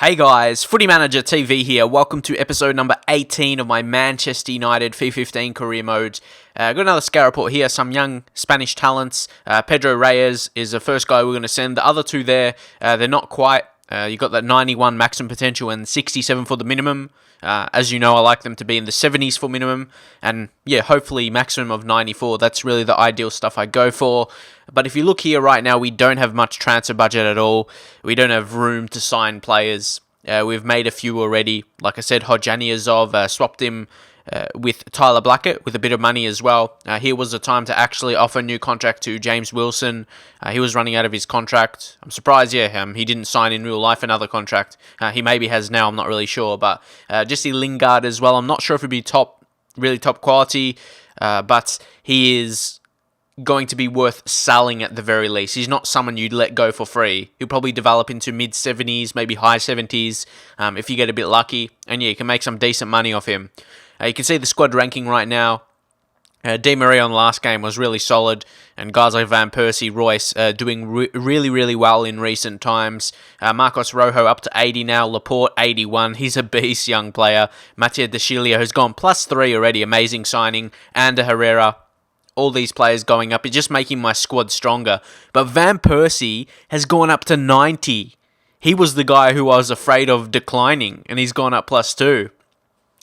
Hey guys, Footy Manager TV here. Welcome to episode number 18 of my Manchester United FIFA 15 career mode. Got another scout report here, some young Spanish talents. Pedro Reyes is the first guy we're going to send. The other two there, they're not quite. You got that 91 maximum potential and 67 for the minimum. As you know, I like them to be in the 70s for minimum. And yeah, hopefully maximum of 94. That's really the ideal stuff I go for. But if you look here right now, we don't have much transfer budget at all. We don't have room to sign players. We've made a few already. Like I said, Hodjaniazov, swapped him with Tyler Blackett with a bit of money as well. Here was the time to actually offer a new contract to James Wilson. He was running out of his contract. I'm surprised, he didn't sign in real life another contract. He maybe has now, I'm not really sure. But Jesse Lingard as well. I'm not sure if it'd be really top quality, but he is going to be worth selling at the very least. He's not someone you'd let go for free. He'll probably develop into mid-70s, maybe high 70s, if you get a bit lucky. And yeah, you can make some decent money off him. You can see the squad ranking right now. Di Maria on the last game was really solid, and guys like Van Persie, Royce doing really well in recent times. Marcos Rojo up to 80 now, Laporte 81, he's a beast young player. Matia De Chilio has gone +3 already, amazing signing. Ander Herrera, all these players going up, it's just making my squad stronger. But Van Persie has gone up to 90. He was the guy who I was afraid of declining, and he's gone up +2.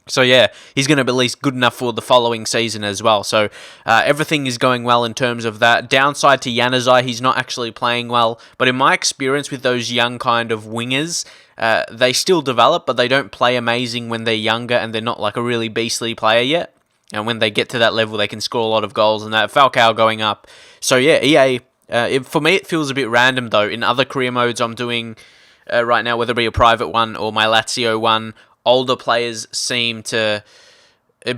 So yeah, he's going to be at least good enough for the following season as well. So everything is going well in terms of that. Downside to Januzaj, he's not actually playing well. But in my experience with those young kind of wingers, they still develop, but they don't play amazing when they're younger and they're not like a really beastly player yet. And when they get to that level, they can score a lot of goals. And that Falcao going up. So yeah, EA, for me, it feels a bit random though. In other career modes I'm doing right now, whether it be a private one or my Lazio one, older players seem to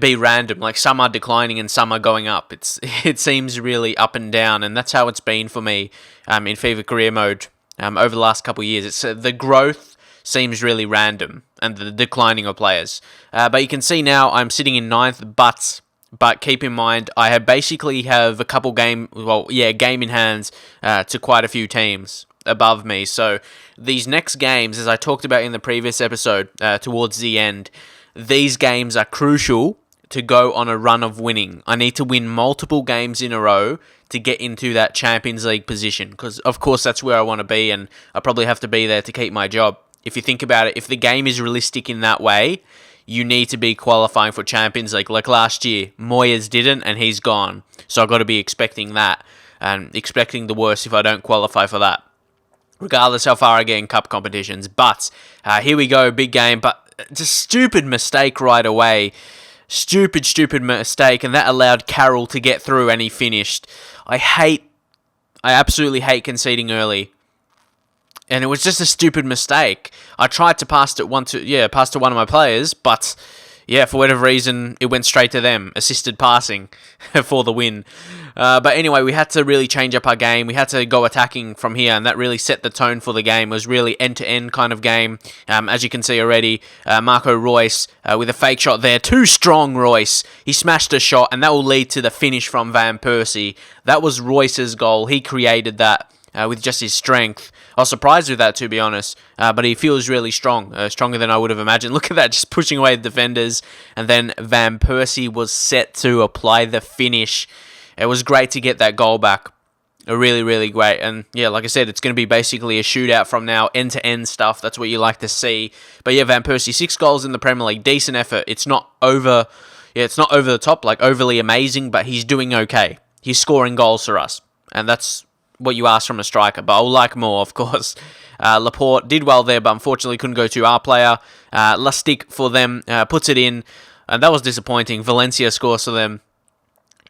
be random. Like some are declining and some are going up. It seems really up and down, and that's how it's been for me in FIFA career mode over the last couple of years. It's the growth seems really random and the declining of players. But you can see now I'm sitting in 9th, but keep in mind I basically have a couple game in hands to quite a few teams above me. So these next games, as I talked about in the previous episode, towards the end, these games are crucial to go on a run of winning. I need to win multiple games in a row to get into that Champions League position, because of course that's where I want to be, and I probably have to be there to keep my job. If you think about it, if the game is realistic in that way, you need to be qualifying for Champions League. Like last year, Moyes didn't and he's gone. So I've got to be expecting that and expecting the worst if I don't qualify for that, regardless how far I get in cup competitions. But here we go, big game. But just stupid mistake right away. Stupid mistake. And that allowed Carroll to get through and he finished. I absolutely hate conceding early. And it was just a stupid mistake. I tried to pass to one of my players, but yeah, for whatever reason, it went straight to them. Assisted passing for the win. But anyway, we had to really change up our game. We had to go attacking from here, and that really set the tone for the game. It was really end-to-end kind of game. As you can see already, Marco Royce with a fake shot there. Too strong, Royce. He smashed a shot, and that will lead to the finish from Van Persie. That was Royce's goal. He created that with just his strength. I was surprised with that, to be honest, but he feels really strong, stronger than I would have imagined. Look at that, just pushing away the defenders, and then Van Persie was set to apply the finish. It was great to get that goal back. Really great, and yeah, like I said, it's going to be basically a shootout from now, end-to-end stuff. That's what you like to see. But yeah, Van Persie, 6 goals in the Premier League, decent effort. It's not over the top, like overly amazing, but he's doing okay. He's scoring goals for us, and that's what you ask from a striker, but I'll like more, of course. Laporte did well there, but unfortunately couldn't go to our player. Lustig for them puts it in, and that was disappointing. Valencia scores for them.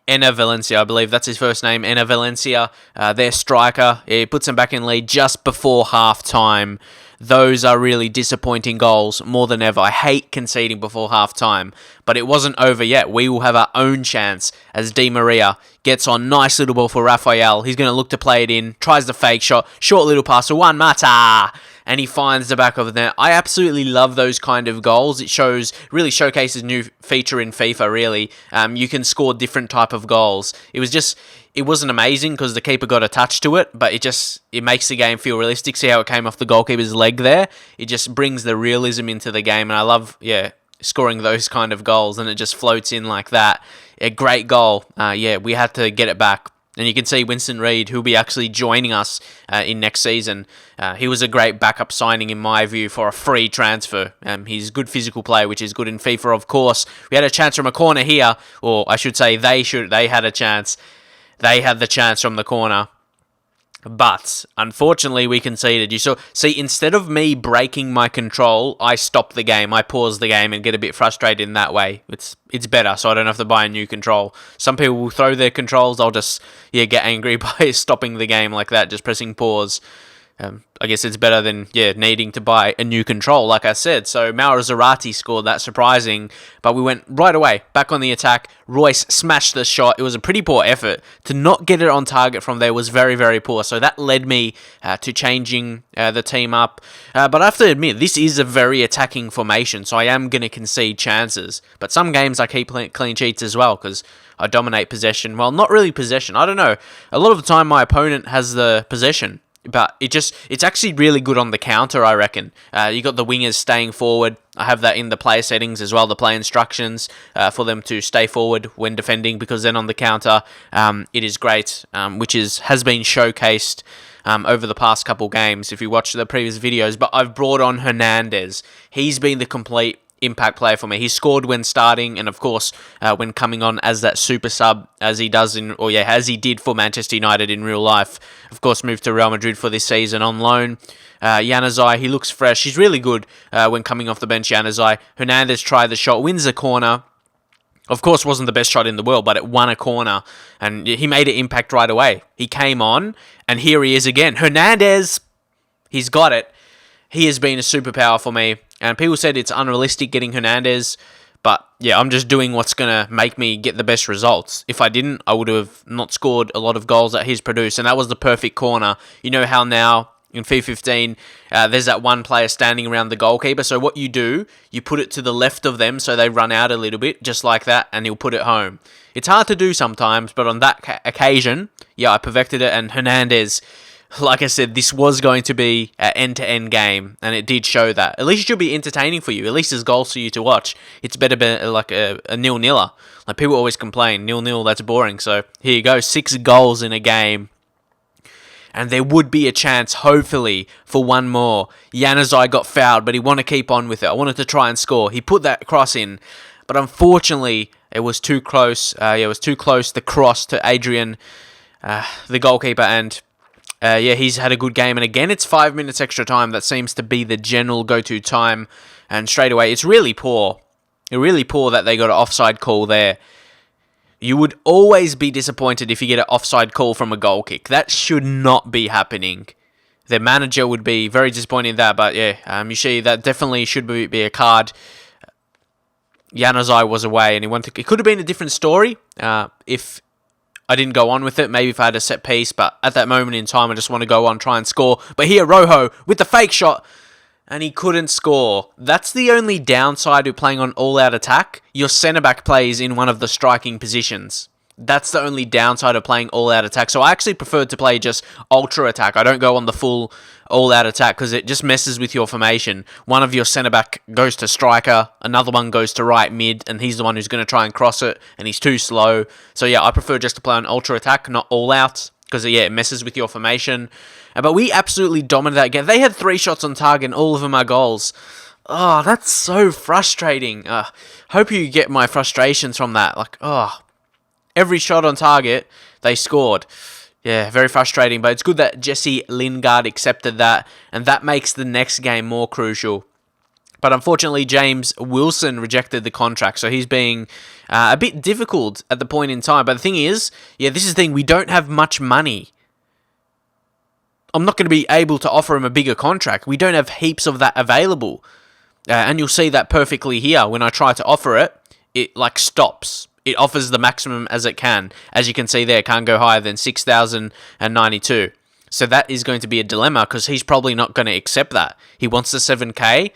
Enner Valencia, I believe that's his first name. Enner Valencia, their striker. He puts them back in lead just before half-time. Those are really disappointing goals more than ever. I hate conceding before half-time, but it wasn't over yet. We will have our own chance as Di Maria gets on. Nice little ball for Rafael. He's going to look to play it in. Tries the fake shot. Short little pass to Juan Mata. and he finds the back of the net. I absolutely love those kind of goals. It really showcases new feature in FIFA, really. You can score different type of goals. It wasn't amazing because the keeper got attached to it, but it makes the game feel realistic. See how it came off the goalkeeper's leg there? It just brings the realism into the game, and I love, scoring those kind of goals, and it just floats in like that. A great goal. We had to get it back. And you can see Winston Reid, who'll be actually joining us in next season. He was a great backup signing, in my view, for a free transfer. He's a good physical player, which is good in FIFA, of course. We had a chance from a corner here, or I should say they had a chance. They had the chance from the corner. But, unfortunately, we conceded. See, instead of me breaking my control, I stop the game. I pause the game and get a bit frustrated in that way. It's better, so I don't have to buy a new control. Some people will throw their controls. I'll just, get angry by stopping the game like that, just pressing pause. I guess it's better than, needing to buy a new control, like I said. So, Mauro Zarate scored. That's surprising. But we went right away, back on the attack. Royce smashed the shot. It was a pretty poor effort. To not get it on target from there was very, very poor. So, that led me to changing the team up. But I have to admit, this is a very attacking formation. So, I am going to concede chances. But some games I keep clean sheets as well, because I dominate possession. Well, not really possession. I don't know. A lot of the time, my opponent has the possession. But it's actually really good on the counter, I reckon. You got the wingers staying forward. I have that in the player settings as well, the play instructions for them to stay forward when defending, because then on the counter, it is great, which has been showcased over the past couple games if you watch the previous videos. But I've brought on Hernandez. He's been the complete impact player for me. He scored when starting, and of course when coming on as that super sub, as he did for Manchester United in real life. Of course, moved to Real Madrid for this season on loan. Januzaj, he looks fresh. He's really good when coming off the bench. Januzaj. Hernandez tried the shot, wins the corner. Of course, wasn't the best shot in the world, but it won a corner, and he made an impact right away. He came on, and here he is again. Hernandez, he's got it. He has been a superpower for me. And people said it's unrealistic getting Hernandez. But, I'm just doing what's going to make me get the best results. If I didn't, I would have not scored a lot of goals that he's produced. And that was the perfect corner. You know how now, in FIFA 15, there's that one player standing around the goalkeeper. So what you do, you put it to the left of them so they run out a little bit, just like that, and he'll put it home. It's hard to do sometimes, but on that occasion, I perfected it. And Hernandez, like I said, this was going to be an end-to-end game, and it did show that. At least it should be entertaining for you. At least there's goals for you to watch. It's better than like a nil-niller. Like people always complain, 0-0, that's boring. So here you go, 6 goals in a game. And there would be a chance, hopefully, for one more. Januzaj got fouled, but he wanted to keep on with it. I wanted to try and score. He put that cross in, but unfortunately, it was too close. It was too close, the cross to Adrian, the goalkeeper, and he's had a good game. And again, it's 5 minutes extra time. That seems to be the general go-to time. And straight away, it's really poor. It's really poor that they got an offside call there. You would always be disappointed if you get an offside call from a goal kick. That should not be happening. The manager would be very disappointed in that. But you see, that definitely should be a card. Januzaj was away, and it could have been a different story if I didn't go on with it. Maybe if I had a set piece, but at that moment in time, I just want to go on, try and score. But here, Rojo with the fake shot, and he couldn't score. That's the only downside of playing on all-out attack. Your centre-back plays in one of the striking positions. That's the only downside of playing all-out attack. So I actually prefer to play just ultra attack. I don't go on the full all-out attack because it just messes with your formation. One of your centre-back goes to striker, another one goes to right mid, and he's the one who's going to try and cross it, and he's too slow. So I prefer just to play on ultra attack, not all-out, because it messes with your formation. But we absolutely dominated that game. They had 3 shots on target, and all of them are goals. Oh, that's so frustrating. Hope you get my frustrations from that. Every shot on target, they scored. Yeah, very frustrating, but it's good that Jesse Lingard accepted that, and that makes the next game more crucial. But unfortunately, James Wilson rejected the contract, so he's being a bit difficult at the point in time. But the thing is, this is the thing, we don't have much money. I'm not going to be able to offer him a bigger contract. We don't have heaps of that available. And you'll see that perfectly here. When I try to offer it, it stops. It offers the maximum as it can. As you can see there, it can't go higher than 6,092. So that is going to be a dilemma because he's probably not going to accept that. He wants the 7K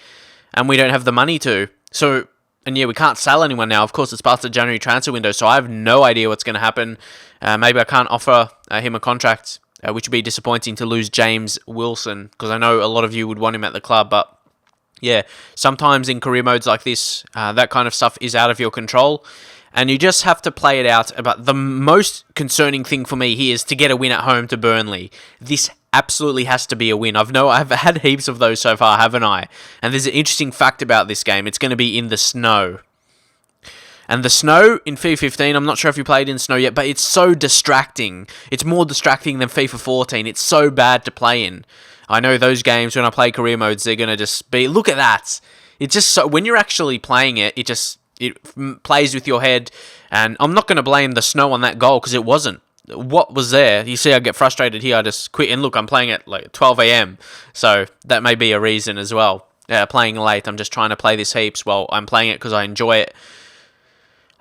and we don't have the money to. So, and yeah, we can't sell anyone now. Of course, it's past the January transfer window, so I have no idea what's going to happen. Maybe I can't offer him a contract, which would be disappointing to lose James Wilson because I know a lot of you would want him at the club. But yeah, sometimes in career modes like this, that kind of stuff is out of your control. And you just have to play it out. But the most concerning thing for me here is to get a win at home to Burnley. This absolutely has to be a win. I've had heaps of those so far, haven't I? And there's an interesting fact about this game. It's going to be in the snow. And the snow in FIFA 15, I'm not sure if you played in snow yet, but it's so distracting. It's more distracting than FIFA 14. It's so bad to play in. I know those games when I play career modes, they're going to just be, look at that. It's just so, when you're actually playing it, it plays with your head, and I'm not going to blame the snow on that goal because it wasn't. What was there? You see, I get frustrated here. I just quit, and look, I'm playing at like 12 a.m. So that may be a reason as well. Playing late, I'm just trying to play this heaps. Well, I'm playing it because I enjoy it.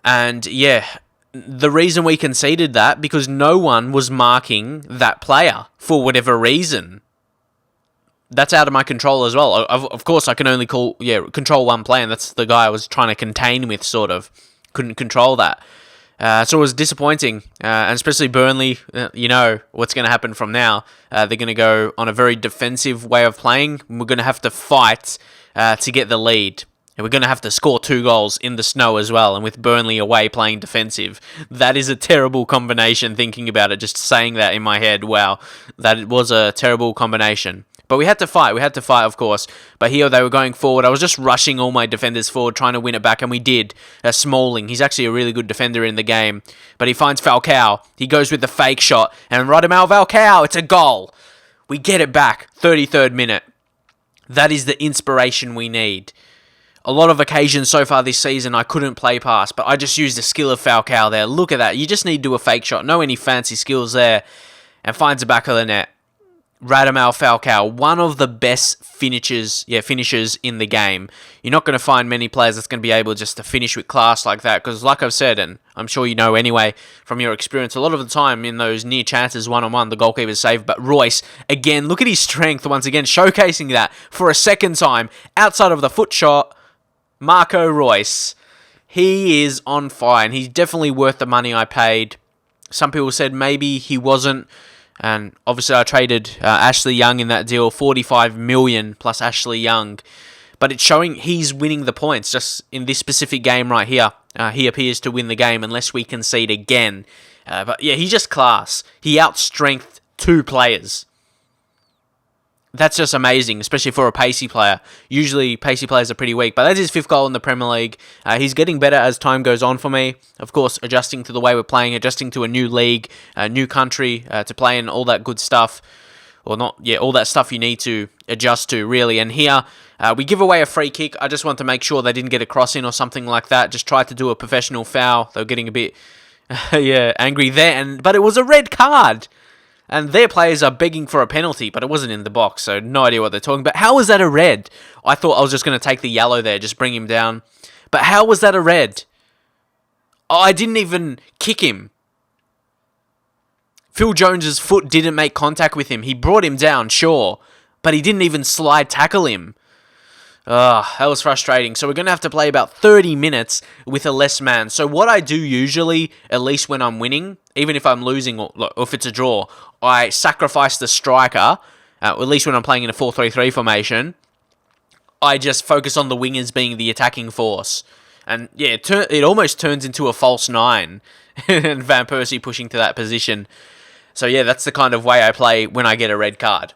And yeah, the reason we conceded that because no one was marking that player for whatever reason. That's out of my control as well. Of course, I can only control one player, and that's the guy I was trying to contain with, sort of. Couldn't control that. So it was disappointing, and especially Burnley, you know what's going to happen from now. They're going to go on a very defensive way of playing. We're going to have to fight to get the lead. And we're going to have to score 2 goals in the snow as well, and with Burnley away playing defensive. That is a terrible combination, thinking about it, just saying that in my head. Wow, that was a terrible combination. But we had to fight, of course. But here they were going forward. I was just rushing all my defenders forward, trying to win it back, and we did. Smalling, he's actually a really good defender in the game. But he finds Falcao. He goes with the fake shot, and Radamel Falcao, it's a goal. We get it back, 33rd minute. That is the inspiration we need. A lot of occasions so far this season I couldn't play past, but I just used the skill of Falcao there. Look at that. You just need to do a fake shot. No any fancy skills there. And finds the back of the net. Radamel Falcao, one of the best finishers in the game. You're not going to find many players that's going to be able just to finish with class like that, because like I've said, and I'm sure you know anyway from your experience, a lot of the time in those near chances one-on-one, the goalkeeper's saved. But Royce, again, look at his strength once again, showcasing that for a second time, outside of the foot shot. Marco Royce, he is on fire, and he's definitely worth the money I paid. Some people said maybe he wasn't. And obviously I traded Ashley Young in that deal, 45 million plus Ashley Young. But it's showing he's winning the points just in this specific game right here. He appears to win the game unless we concede again. But yeah, he's just class. He outstrengthed 2 players. That's just amazing, especially for a pacey player. Usually, pacey players are pretty weak, but that's his 5th goal in the Premier League. He's getting better as time goes on for me. Of course, adjusting to the way we're playing, adjusting to a new league, a new country to play in, all that good stuff. Or not, yeah, all that stuff you need to adjust to, really. And here, we give away a free kick. I just want to make sure they didn't get a cross in or something like that. Just tried to do a professional foul. They were getting a bit angry there, but it was a red card. And their players are begging for a penalty, but it wasn't in the box, so no idea what they're talking about. How was that a red? I thought I was just going to take the yellow there, just bring him down. But how was that a red? Oh, I didn't even kick him. Phil Jones's foot didn't make contact with him. He brought him down, sure, but he didn't even slide tackle him. That was frustrating. So we're going to have to play about 30 minutes with a less man. So what I do usually, at least when I'm winning, even if I'm losing or if it's a draw, I sacrifice the striker, at least when I'm playing in a 4-3-3 formation. I just focus on the wingers being the attacking force. And yeah, it almost turns into a false 9. And Van Persie pushing to that position. So yeah, that's the kind of way I play when I get a red card.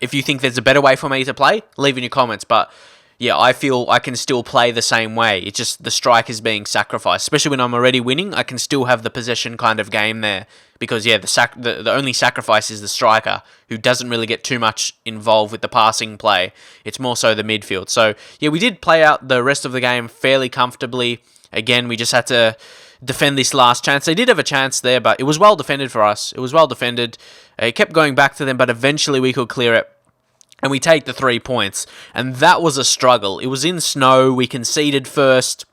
If you think there's a better way for me to play, leave in your comments. But yeah, I feel I can still play the same way. It's just the strike is being sacrificed. Especially when I'm already winning, I can still have the possession kind of game there. Because yeah, the only sacrifice is the striker, who doesn't really get too much involved with the passing play. It's more so the midfield. So yeah, we did play out the rest of the game fairly comfortably. Again, we just had to defend this last chance. They did have a chance there, but it was well defended for us. It was well defended. It kept going back to them, but eventually we could clear it. And we take the 3 points. And that was a struggle. It was in snow. We conceded first.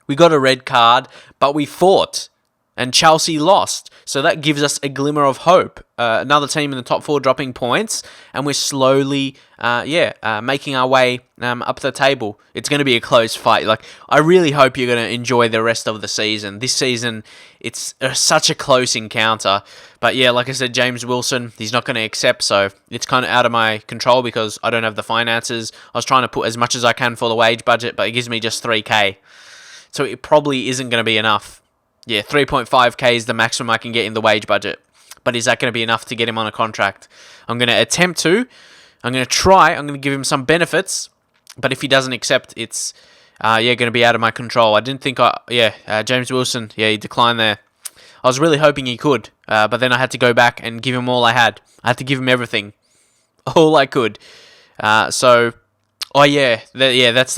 We got a red card, but we fought. and Chelsea lost. So that gives us a glimmer of hope. Another team in the top four dropping points, and we're slowly, making our way up the table. It's going to be a close fight. Like, I really hope you're going to enjoy the rest of the season. This season, it's such a close encounter. But yeah, like I said, James Wilson, he's not going to accept, so it's kind of out of my control because I don't have the finances. I was trying to put as much as I can for the wage budget, but it gives me just 3K. So it probably isn't going to be enough. Yeah, 3.5k is the maximum I can get in the wage budget. But is that going to be enough to get him on a contract? I'm going to attempt to. I'm going to try. I'm going to give him some benefits. But if he doesn't accept, it's going to be out of my control. I didn't think James Wilson, he declined there. I was really hoping he could. But then I had to go back and give him all I had. I had to give him everything. All I could. That's the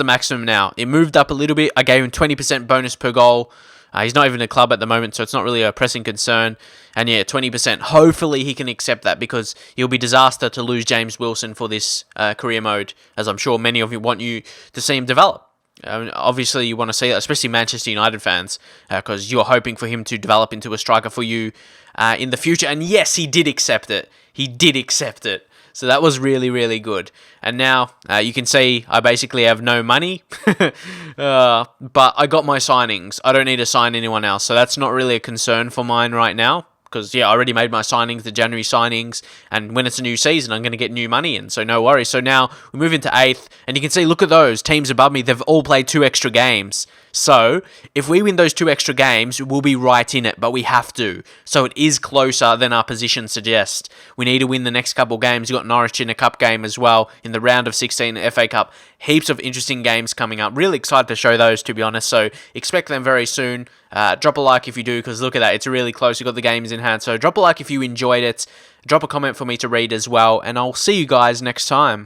maximum now. It moved up a little bit. I gave him 20% bonus per goal. He's not even in a club at the moment, so it's not really a pressing concern. And 20%. Hopefully he can accept that because it'll be disaster to lose James Wilson for this career mode, as I'm sure many of you want you to see him develop. Obviously, you want to see that, especially Manchester United fans, because you're hoping for him to develop into a striker for you in the future. And yes, he did accept it. He did accept it. So that was really, really good. And now you can see I basically have no money. But I got my signings. I don't need to sign anyone else. So that's not really a concern for mine right now. Because, I already made my signings, the January signings. And when it's a new season, I'm going to get new money in. So no worries. So now we move into 8th. And you can see, look at those teams above me. They've all played 2 extra games. So if we win those 2 extra games, we'll be right in it. But we have to. So it is closer than our position suggests. We need to win the next couple games. You've got Norwich in a cup game as well in the round of 16 FA Cup. Heaps of interesting games coming up. Really excited to show those, to be honest. So expect them very soon. Drop a like if you do, because look at that. It's really close. You've got the games in hand. So drop a like if you enjoyed it. Drop a comment for me to read as well. And I'll see you guys next time.